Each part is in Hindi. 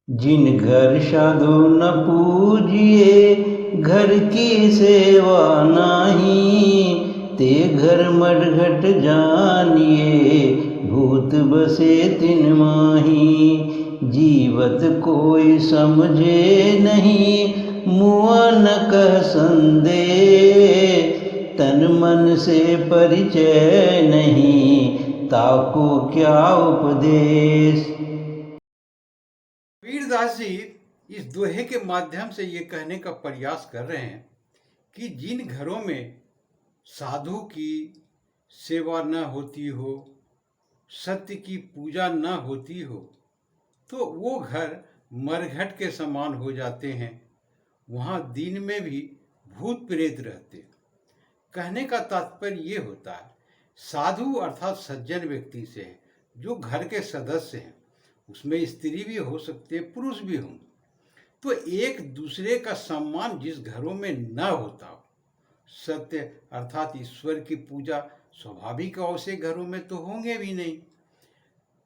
जिन घर साधु न पूजिए, घर की सेवा नाही, ते घर मडघट जानिए, भूत बसे तिन माही। जीवत कोई समझे नहीं, मुआ न कह संदेह, तन मन से परिचय नहीं, ताको क्या उपदेश। कबीरदास जी इस दोहे के माध्यम से ये कहने का प्रयास कर रहे हैं कि जिन घरों में साधु की सेवा न होती हो, सत्य की पूजा न होती हो, तो वो घर मरघट के समान हो जाते हैं। वहाँ दिन में भी भूत प्रेत रहते। कहने का तात्पर्य ये होता है, साधु अर्थात सज्जन व्यक्ति से है, जो घर के सदस्य हैं। उसमें स्त्री भी हो सकते हैं, पुरुष भी हों। तो एक दूसरे का सम्मान जिस घरों में न होता हो, सत्य अर्थात ईश्वर की पूजा स्वाभाविक ऐसे घरों में तो होंगे भी नहीं।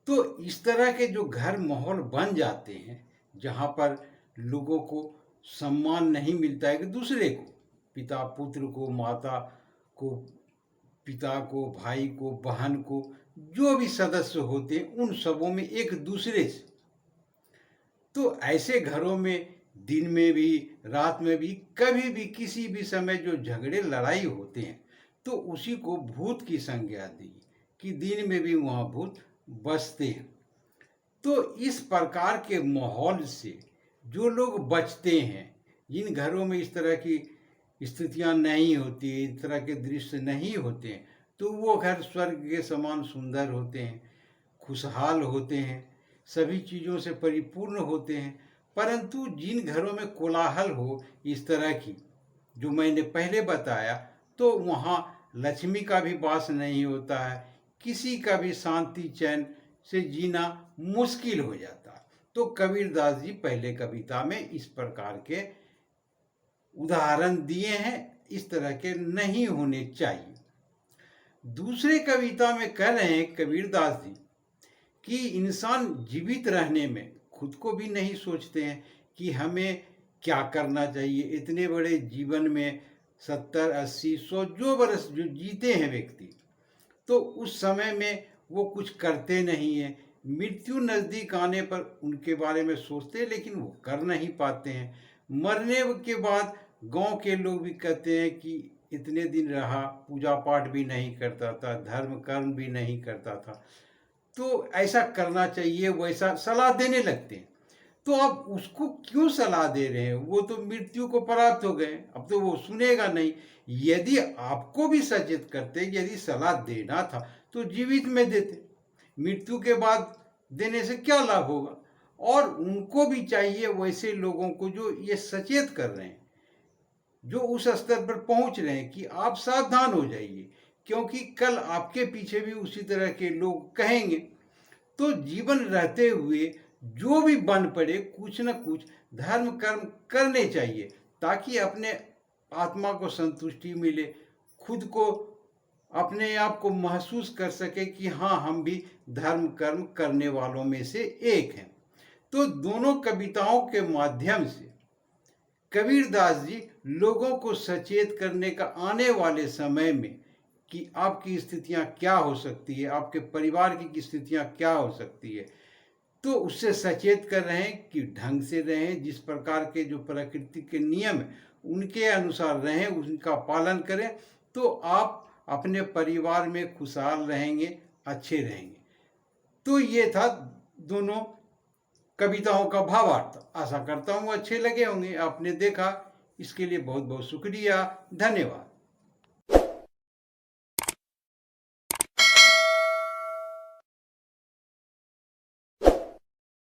तो इस तरह के जो घर माहौल बन जाते हैं, जहाँ पर लोगों को सम्मान नहीं मिलता है, एक दूसरे को, पिता पुत्र को, माता को पिता को, भाई को, बहन को, जो भी सदस्य होते हैं उन सबों में एक दूसरे से। तो ऐसे घरों में दिन में भी रात में भी कभी भी किसी भी समय जो झगड़े लड़ाई होते हैं, तो उसी को भूत की संज्ञा दी कि दिन में भी वहाँ भूत बसते हैं। तो इस प्रकार के माहौल से जो लोग बचते हैं, जिन घरों में इस तरह की स्थितियां नहीं होती, इस तरह के दृश्य नहीं होते हैं, तो वो घर स्वर्ग के समान सुंदर होते हैं, खुशहाल होते हैं, सभी चीज़ों से परिपूर्ण होते हैं। परंतु जिन घरों में कोलाहल हो इस तरह की, जो मैंने पहले बताया, तो वहाँ लक्ष्मी का भी वास नहीं होता है, किसी का भी शांति चैन से जीना मुश्किल हो जाता। तो कबीरदास जी पहले कविता में इस प्रकार के उदाहरण दिए हैं, इस तरह के नहीं होने चाहिए। दूसरे कविता में कह रहे हैं कबीरदास जी कि इंसान जीवित रहने में खुद को भी नहीं सोचते हैं कि हमें क्या करना चाहिए। इतने बड़े जीवन में 70, 80, 100 जो बरस जो जीते हैं व्यक्ति, तो उस समय में वो कुछ करते नहीं हैं। मृत्यु नज़दीक आने पर उनके बारे में सोचते हैं, लेकिन वो कर नहीं पाते हैं। मरने के बाद गांव के लोग भी कहते हैं कि इतने दिन रहा, पूजा पाठ भी नहीं करता था, धर्म कर्म भी नहीं करता था, तो ऐसा करना चाहिए, वैसा सलाह देने लगते हैं। तो अब उसको क्यों सलाह दे रहे हैं? वो तो मृत्यु को प्राप्त हो गए, अब तो वो सुनेगा नहीं। यदि आपको भी सचेत करते, यदि सलाह देना था तो जीवित में देते, मृत्यु के बाद देने से क्या लाभ होगा? और उनको भी चाहिए वैसे लोगों को जो ये सचेत कर रहे हैं, जो उस स्तर पर पहुंच रहे हैं कि आप सावधान हो जाइए, क्योंकि कल आपके पीछे भी उसी तरह के लोग कहेंगे। तो जीवन रहते हुए जो भी बन पड़े, कुछ न कुछ धर्म कर्म करने चाहिए, ताकि अपने आत्मा को संतुष्टि मिले, खुद को अपने आप को महसूस कर सके कि हाँ, हम भी धर्म कर्म करने वालों में से एक हैं। तो दोनों कविताओं के माध्यम से कबीरदास जी लोगों को सचेत करने का आने वाले समय में कि आपकी स्थितियां क्या हो सकती है, आपके परिवार की स्थितियां क्या हो सकती है, तो उससे सचेत कर रहे हैं कि ढंग से रहें, जिस प्रकार के जो प्रकृति के नियम हैं उनके अनुसार रहें, उनका पालन करें, तो आप अपने परिवार में खुशहाल रहेंगे, अच्छे रहेंगे। तो ये था दोनों कविताओं का भावार्थ। आशा करता हूँ अच्छे लगे होंगे। आपने देखा, इसके लिए बहुत बहुत शुक्रिया, धन्यवाद।